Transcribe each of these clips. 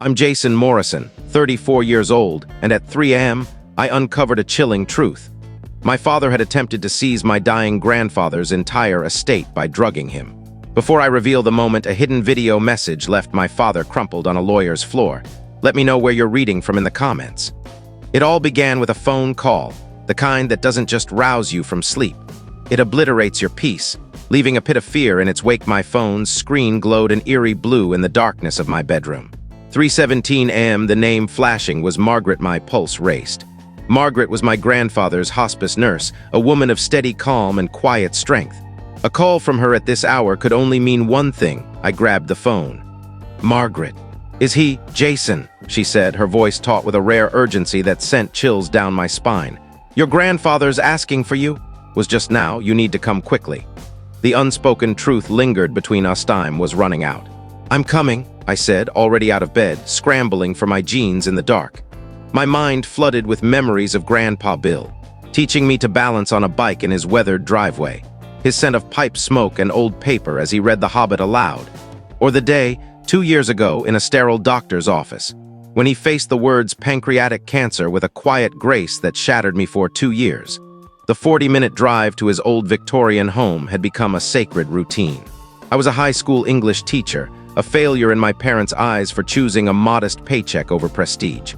I'm Jason Morrison, 34 years old, and at 3 a.m., I uncovered a chilling truth. My father had attempted to seize my dying grandfather's entire estate by drugging him. Before I reveal the moment, a hidden video message left my father crumpled on a lawyer's floor. Let me know where you're reading from in the comments. It all began with a phone call, the kind that doesn't just rouse you from sleep. It obliterates your peace, leaving a pit of fear in its wake. My phone's screen glowed an eerie blue in the darkness of my bedroom. 3:17 a.m., the name flashing was Margaret. My pulse raced. Margaret was my grandfather's hospice nurse, a woman of steady calm and quiet strength. A call from her at this hour could only mean one thing. I grabbed the phone. "Margaret. Is he Jason?" she said, her voice taut with a rare urgency that sent chills down my spine. "Your grandfather's asking for you. Was just now. You need to come quickly." The unspoken truth lingered between us. Time was running out. "I'm coming," I said, already out of bed, scrambling for my jeans in the dark. My mind flooded with memories of Grandpa Bill, teaching me to balance on a bike in his weathered driveway, his scent of pipe smoke and old paper as he read The Hobbit aloud. Or the day, 2 years ago, in a sterile doctor's office, when he faced the words pancreatic cancer with a quiet grace that shattered me for 2 years. The 40-minute drive to his old Victorian home had become a sacred routine. I was a high school English teacher, a failure in my parents' eyes for choosing a modest paycheck over prestige.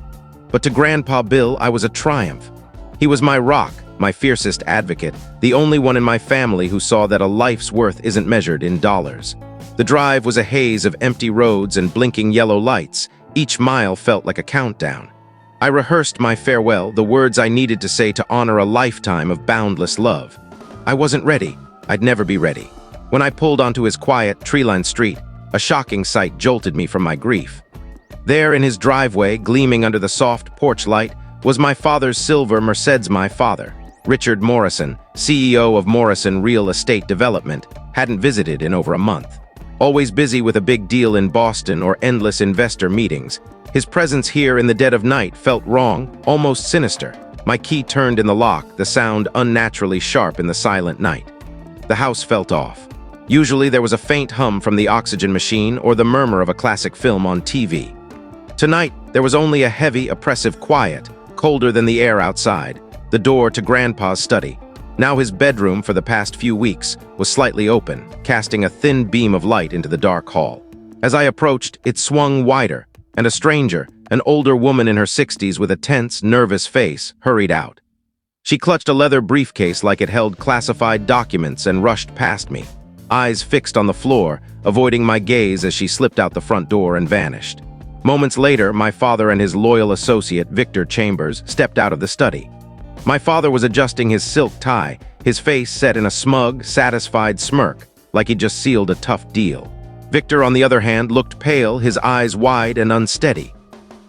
But to Grandpa Bill, I was a triumph. He was my rock, my fiercest advocate, the only one in my family who saw that a life's worth isn't measured in dollars. The drive was a haze of empty roads and blinking yellow lights. Each mile felt like a countdown. I rehearsed my farewell, the words I needed to say to honor a lifetime of boundless love. I wasn't ready. I'd never be ready. When I pulled onto his quiet, tree-lined street, a shocking sight jolted me from my grief. There in his driveway, gleaming under the soft porch light, was my father's silver Mercedes. My father, Richard Morrison, CEO of Morrison Real Estate Development, hadn't visited in over a month. Always busy with a big deal in Boston or endless investor meetings, his presence here in the dead of night felt wrong, almost sinister. My key turned in the lock, the sound unnaturally sharp in the silent night. The house felt off. Usually there was a faint hum from the oxygen machine or the murmur of a classic film on TV. Tonight, there was only a heavy, oppressive quiet, colder than the air outside, the door to Grandpa's study. Now his bedroom, for the past few weeks, was slightly open, casting a thin beam of light into the dark hall. As I approached, it swung wider, and a stranger, an older woman in her 60s with a tense, nervous face, hurried out. She clutched a leather briefcase like it held classified documents and rushed past me, eyes fixed on the floor, avoiding my gaze as she slipped out the front door and vanished. Moments later, my father and his loyal associate, Victor Chambers, stepped out of the study. My father was adjusting his silk tie, his face set in a smug, satisfied smirk, like he'd just sealed a tough deal. Victor, on the other hand, looked pale, his eyes wide and unsteady.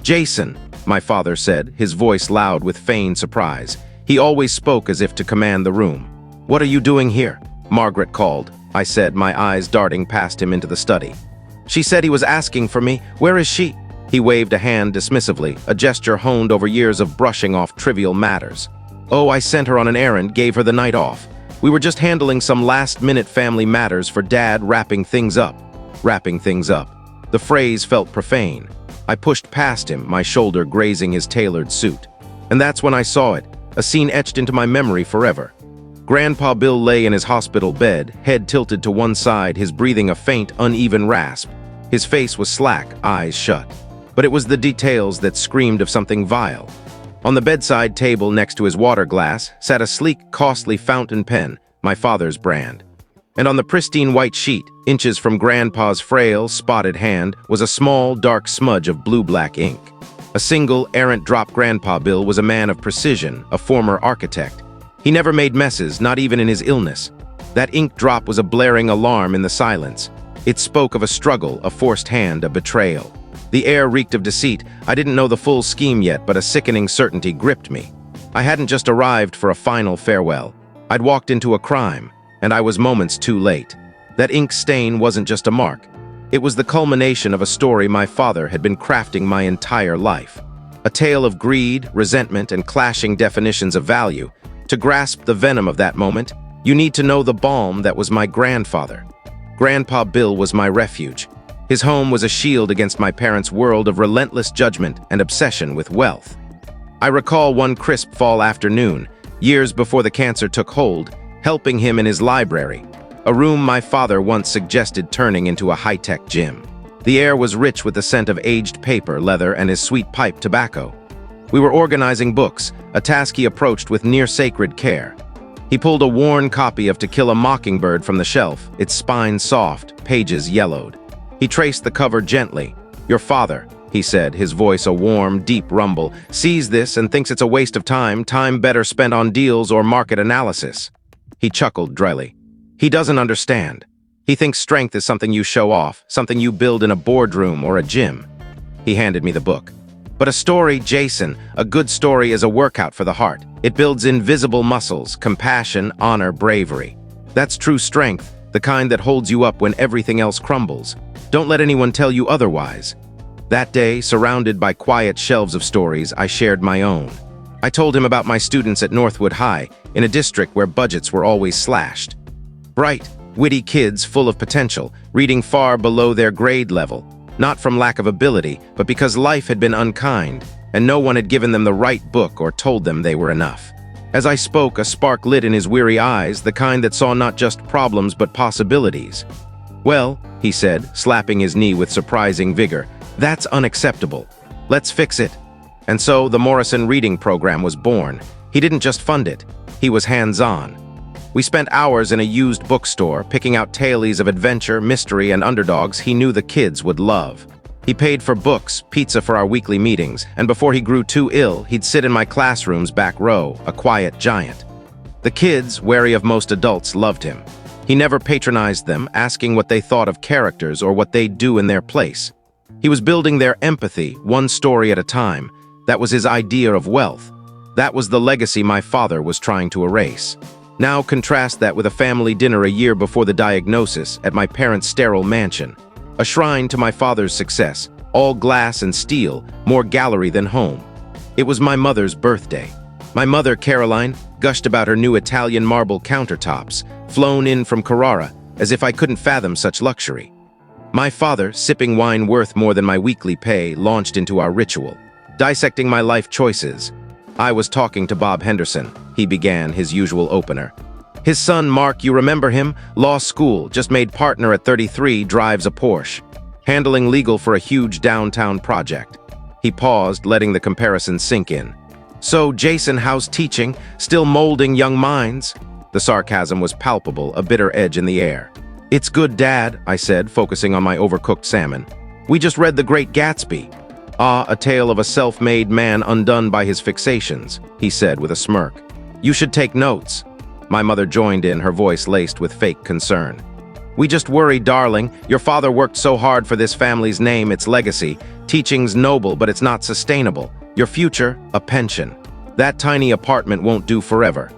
"Jason," my father said, his voice loud with feigned surprise. He always spoke as if to command the room. "What are you doing here?" Margaret called, I said, my eyes darting past him into the study. "She said he was asking for me. Where is she?" He waved a hand dismissively, a gesture honed over years of brushing off trivial matters. "Oh, I sent her on an errand, gave her the night off. We were just handling some last-minute family matters for Dad, wrapping things up." Wrapping things up. The phrase felt profane. I pushed past him, my shoulder grazing his tailored suit. And that's when I saw it, a scene etched into my memory forever. Grandpa Bill lay in his hospital bed, head tilted to one side, his breathing a faint, uneven rasp. His face was slack, eyes shut. But it was the details that screamed of something vile. On the bedside table next to his water glass sat a sleek, costly fountain pen, my father's brand. And on the pristine white sheet, inches from Grandpa's frail, spotted hand, was a small, dark smudge of blue-black ink. A single, errant drop. Grandpa Bill was a man of precision, a former architect. He never made messes, not even in his illness. That ink drop was a blaring alarm in the silence. It spoke of a struggle, a forced hand, a betrayal. The air reeked of deceit. I didn't know the full scheme yet, but a sickening certainty gripped me. I hadn't just arrived for a final farewell. I'd walked into a crime, and I was moments too late. That ink stain wasn't just a mark. It was the culmination of a story my father had been crafting my entire life. A tale of greed, resentment, and clashing definitions of value. To grasp the venom of that moment, you need to know the balm that was my grandfather. Grandpa Bill was my refuge. His home was a shield against my parents' world of relentless judgment and obsession with wealth. I recall one crisp fall afternoon, years before the cancer took hold, helping him in his library, a room my father once suggested turning into a high-tech gym. The air was rich with the scent of aged paper, leather, and his sweet pipe tobacco. We were organizing books, a task he approached with near-sacred care. He pulled a worn copy of To Kill a Mockingbird from the shelf, its spine soft, pages yellowed. He traced the cover gently. "Your father," he said, his voice a warm, deep rumble, "sees this and thinks it's a waste of time better spent on deals or market analysis." He chuckled dryly. "He doesn't understand. He thinks strength is something you show off, something you build in a boardroom or a gym." He handed me the book. "But a story, Jason, a good story is a workout for the heart. It builds invisible muscles, compassion, honor, bravery. That's true strength, the kind that holds you up when everything else crumbles. Don't let anyone tell you otherwise." That day, surrounded by quiet shelves of stories, I shared my own. I told him about my students at Northwood High, in a district where budgets were always slashed. Bright, witty kids full of potential, reading far below their grade level, not from lack of ability, but because life had been unkind, and no one had given them the right book or told them they were enough. As I spoke, a spark lit in his weary eyes, the kind that saw not just problems but possibilities. "Well," he said, slapping his knee with surprising vigor, "that's unacceptable. Let's fix it." And so the Morrison Reading Program was born. He didn't just fund it, he was hands-on. We spent hours in a used bookstore, picking out tales of adventure, mystery, and underdogs he knew the kids would love. He paid for books, pizza for our weekly meetings, and before he grew too ill, he'd sit in my classroom's back row, a quiet giant. The kids, wary of most adults, loved him. He never patronized them, asking what they thought of characters or what they'd do in their place. He was building their empathy, one story at a time. That was his idea of wealth. That was the legacy my father was trying to erase. Now contrast that with a family dinner a year before the diagnosis at my parents' sterile mansion. A shrine to my father's success, all glass and steel, more gallery than home. It was my mother's birthday. My mother, Caroline, gushed about her new Italian marble countertops, flown in from Carrara, as if I couldn't fathom such luxury. My father, sipping wine worth more than my weekly pay, launched into our ritual, dissecting my life choices. I was talking to Bob Henderson, he began, his usual opener. His son, Mark, you remember him? Law school, just made partner at 33, drives a Porsche. Handling legal for a huge downtown project. He paused, letting the comparison sink in. "So, Jason, how's teaching? Still molding young minds?" The sarcasm was palpable, a bitter edge in the air. "It's good, Dad," I said, focusing on my overcooked salmon. "We just read The Great Gatsby." "Ah, a tale of a self-made man undone by his fixations," he said with a smirk. "You should take notes." My mother joined in, her voice laced with fake concern. "We just worry, darling. Your father worked so hard for this family's name, its legacy. Teaching's noble, but it's not sustainable. Your future, a pension. That tiny apartment won't do forever."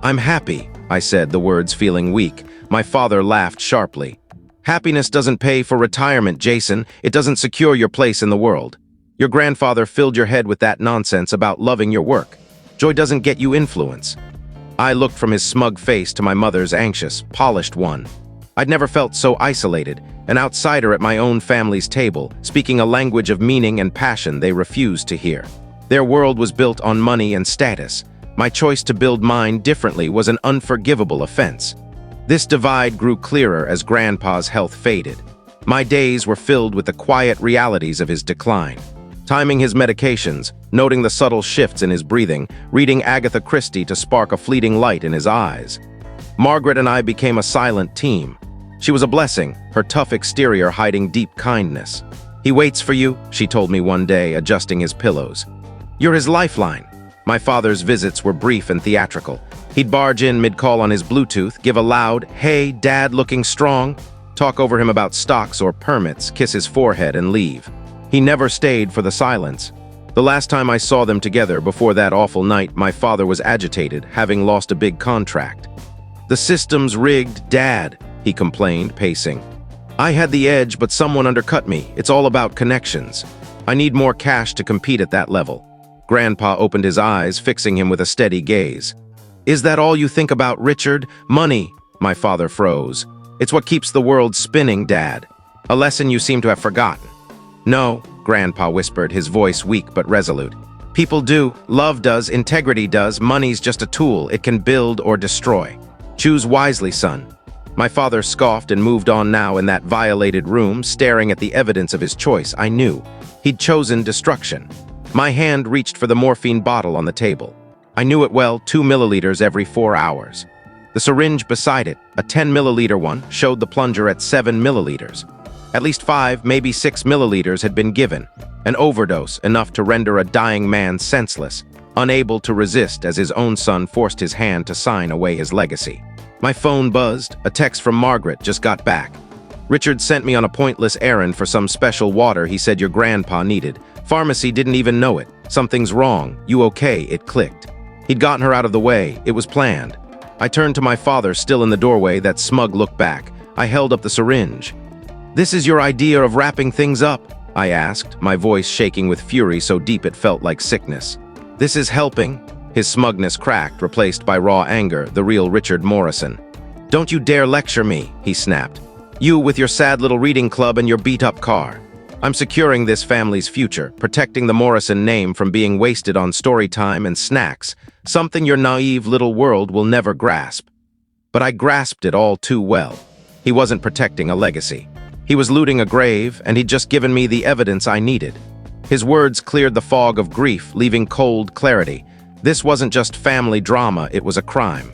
"I'm happy," I said, the words feeling weak. My father laughed sharply. "Happiness doesn't pay for retirement, Jason. It doesn't secure your place in the world. Your grandfather filled your head with that nonsense about loving your work. Joy doesn't get you influence." I looked from his smug face to my mother's anxious, polished one. I'd never felt so isolated, an outsider at my own family's table, speaking a language of meaning and passion they refused to hear. Their world was built on money and status. My choice to build mine differently was an unforgivable offense. This divide grew clearer as Grandpa's health faded. My days were filled with the quiet realities of his decline. Timing his medications, noting the subtle shifts in his breathing, reading Agatha Christie to spark a fleeting light in his eyes. Margaret and I became a silent team. She was a blessing, her tough exterior hiding deep kindness. "He waits for you," she told me one day, adjusting his pillows. "You're his lifeline." My father's visits were brief and theatrical. He'd barge in mid-call on his Bluetooth, give a loud, "Hey, Dad, looking strong?" talk over him about stocks or permits, kiss his forehead, and leave. He never stayed for the silence. The last time I saw them together before that awful night, my father was agitated, having lost a big contract. "The system's rigged, Dad," he complained, pacing. "I had the edge, but someone undercut me. It's all about connections. I need more cash to compete at that level." Grandpa opened his eyes, fixing him with a steady gaze. "Is that all you think about, Richard? Money?" My father froze. "It's what keeps the world spinning, Dad." A lesson you seem to have forgotten. No, Grandpa whispered, his voice weak but resolute. People do, love does, integrity does, money's just a tool. It can build or destroy. Choose wisely, son. My father scoffed and moved on. Now in that violated room, staring at the evidence of his choice, I knew. He'd chosen destruction. My hand reached for the morphine bottle on the table. I knew it well, 2 milliliters every 4 hours. The syringe beside it, a 10-milliliter one, showed the plunger at 7 milliliters. At least 5, maybe 6 milliliters had been given, an overdose enough to render a dying man senseless, unable to resist as his own son forced his hand to sign away his legacy. My phone buzzed. A text from Margaret just got back. Richard sent me on a pointless errand for some special water he said your grandpa needed. Pharmacy didn't even know it. Something's wrong. You okay? It clicked. He'd gotten her out of the way. It was planned. I turned to my father, still in the doorway, that smug look back. I held up the syringe. "This is your idea of wrapping things up?" I asked, my voice shaking with fury so deep it felt like sickness. "This is helping?" His smugness cracked, replaced by raw anger, the real Richard Morrison. "Don't you dare lecture me," he snapped. "You with your sad little reading club and your beat-up car. I'm securing this family's future, protecting the Morrison name from being wasted on story time and snacks, something your naive little world will never grasp." But I grasped it all too well. He wasn't protecting a legacy. He was looting a grave, and he'd just given me the evidence I needed. His words cleared the fog of grief, leaving cold clarity. This wasn't just family drama, it was a crime.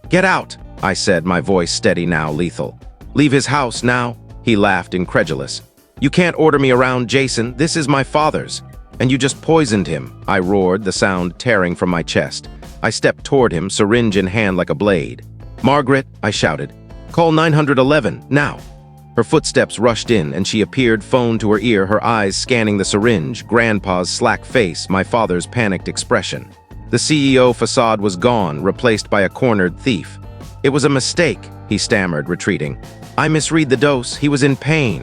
"Get out," I said, my voice steady now, lethal. "Leave his house now." He laughed, incredulous. "You can't order me around, Jason. This is my father's. And you just poisoned him," I roared, the sound tearing from my chest. I stepped toward him, syringe in hand like a blade. "Margaret," I shouted. "Call 911, now." Her footsteps rushed in, and she appeared, phone to her ear, her eyes scanning the syringe, Grandpa's slack face, my father's panicked expression. The CEO facade was gone, replaced by a cornered thief. "It was a mistake," he stammered, retreating. "I misread the dose. He was in pain."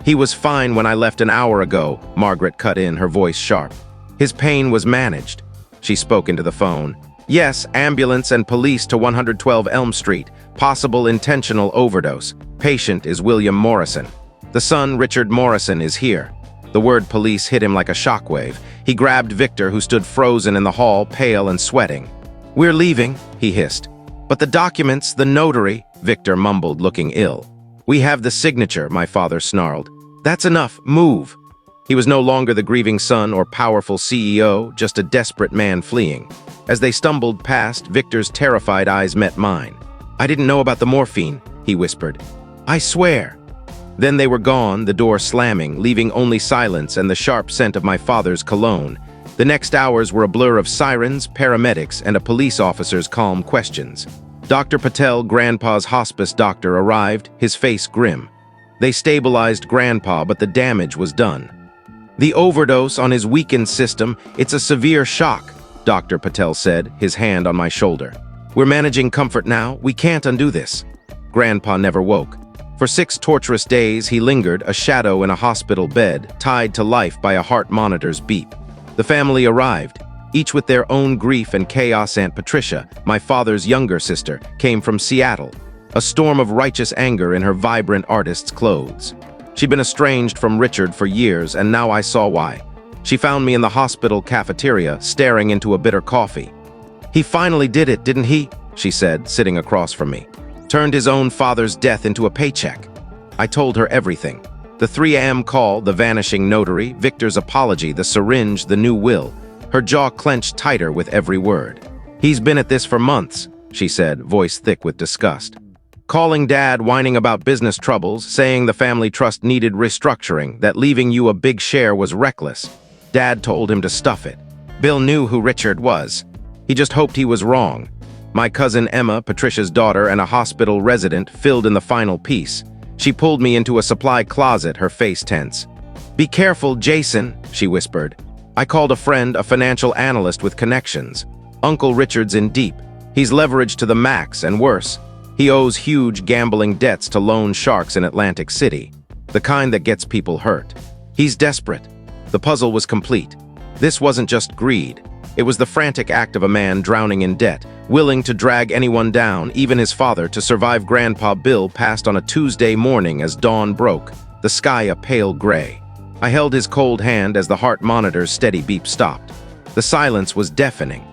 "He was fine when I left an hour ago," Margaret cut in, her voice sharp. "His pain was managed." She spoke into the phone. "Yes, ambulance and police to 112 Elm Street. Possible intentional overdose. Patient is William Morrison. The son, Richard Morrison, is here." The word police hit him like a shockwave. He grabbed Victor, who stood frozen in the hall, pale and sweating. "We're leaving," he hissed. "But the documents, the notary," Victor mumbled, looking ill. "We have the signature," my father snarled. "That's enough. Move." He was no longer the grieving son or powerful CEO, just a desperate man fleeing. As they stumbled past, Victor's terrified eyes met mine. "I didn't know about the morphine," he whispered. "I swear." Then they were gone, the door slamming, leaving only silence and the sharp scent of my father's cologne. The next hours were a blur of sirens, paramedics, and a police officer's calm questions. Dr. Patel, Grandpa's hospice doctor, arrived, his face grim. They stabilized Grandpa, but the damage was done. "The overdose on his weakened system, it's a severe shock," Dr. Patel said, his hand on my shoulder. "We're managing comfort now. We can't undo this." Grandpa never woke. For 6 torturous days, he lingered, a shadow in a hospital bed, tied to life by a heart monitor's beep. The family arrived, each with their own grief and chaos. Aunt Patricia, my father's younger sister, came from Seattle, a storm of righteous anger in her vibrant artist's clothes. She'd been estranged from Richard for years, and now I saw why. She found me in the hospital cafeteria, staring into a bitter coffee. "He finally did it, didn't he?" she said, sitting across from me. "Turned his own father's death into a paycheck." I told her everything. The 3 a.m. call, the vanishing notary, Victor's apology, the syringe, the new will. Her jaw clenched tighter with every word. "He's been at this for months," she said, voice thick with disgust. "Calling Dad, whining about business troubles, saying the family trust needed restructuring, that leaving you a big share was reckless. Dad told him to stuff it. Bill knew who Richard was. He just hoped he was wrong. My cousin Emma, Patricia's daughter and a hospital resident, filled in the final piece. She pulled me into a supply closet, her face tense. "Be careful, Jason," she whispered. "I called a friend, a financial analyst with connections. Uncle Richard's in deep. He's leveraged to the max, and worse. He owes huge gambling debts to loan sharks in Atlantic City, the kind that gets people hurt. He's desperate." The puzzle was complete. This wasn't just greed. It was the frantic act of a man drowning in debt, willing to drag anyone down, even his father, to survive. Grandpa Bill passed on a Tuesday morning as dawn broke. the sky a pale gray. I held his cold hand as the heart monitor's steady beep stopped. The silence was deafening.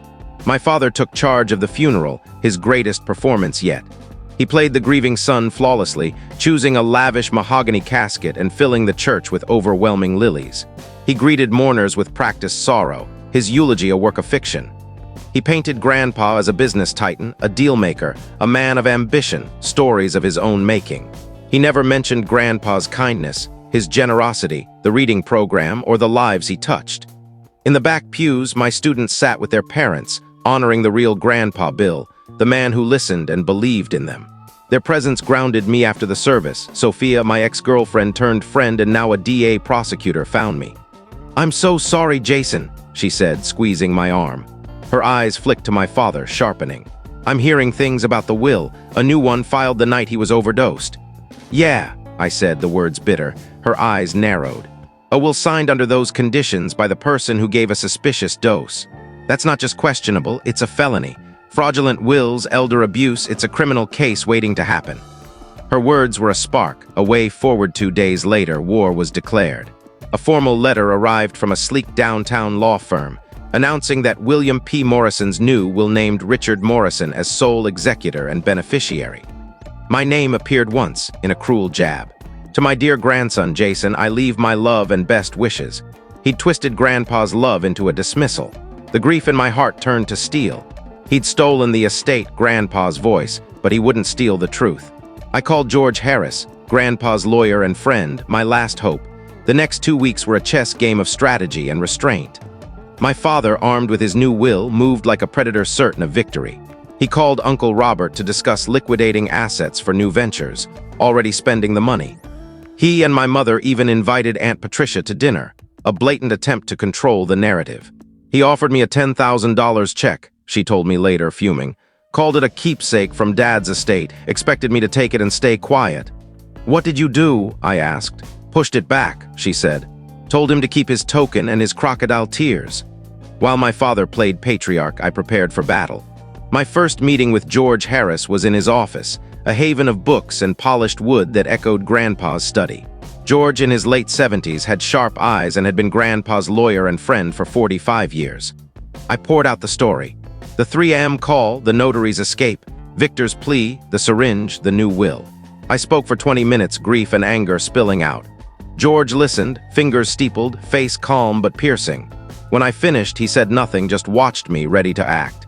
My father took charge of the funeral, his greatest performance yet. He played the grieving son flawlessly, choosing a lavish mahogany casket and filling the church with overwhelming lilies. He greeted mourners with practiced sorrow, his eulogy a work of fiction. He painted Grandpa as a business titan, a deal-maker, a man of ambition, stories of his own making. He never mentioned Grandpa's kindness, his generosity, the reading program, or the lives he touched. In the back pews, my students sat with their parents, honoring the real Grandpa Bill, the man who listened and believed in them. Their presence grounded me after the service. Sophia, my ex-girlfriend turned friend and now a DA prosecutor, found me. "I'm so sorry, Jason," she said, squeezing my arm. Her eyes flicked to my father, sharpening. "I'm hearing things about the will, a new one filed the night he was overdosed." "Yeah," I said, the words bitter. Her eyes narrowed. "A will signed under those conditions by the person who gave a suspicious dose. That's not just questionable, it's a felony. Fraudulent wills, elder abuse, it's a criminal case waiting to happen." Her words were a spark. A way forward. 2 days later, war was declared. A formal letter arrived from a sleek downtown law firm, announcing that William P. Morrison's new will named Richard Morrison as sole executor and beneficiary. My name appeared once, in a cruel jab. "To my dear grandson, Jason, I leave my love and best wishes." He'd twisted Grandpa's love into a dismissal. The grief in my heart turned to steel. He'd stolen the estate, Grandpa's voice, but he wouldn't steal the truth. I called George Harris, Grandpa's lawyer and friend, my last hope. The next 2 weeks were a chess game of strategy and restraint. My father, armed with his new will, moved like a predator certain of victory. He called Uncle Robert to discuss liquidating assets for new ventures, already spending the money. He and my mother even invited Aunt Patricia to dinner, a blatant attempt to control the narrative. He offered me a $10,000 check, she told me later, fuming. Called it a keepsake from Dad's estate, expected me to take it and stay quiet. "What did you do?" I asked. "Pushed it back," she said. Told him to keep his token and his crocodile tears. While my father played patriarch, I prepared for battle. My first meeting with George Harris was in his office, a haven of books and polished wood that echoed Grandpa's study. George, in his late 70s, had sharp eyes and had been Grandpa's lawyer and friend for 45 years. I poured out the story. The 3 a.m. call, the notary's escape, Victor's plea, the syringe, the new will. I spoke for 20 minutes, grief and anger spilling out. George listened, fingers steepled, face calm but piercing. When I finished, he said nothing, just watched me, ready to act.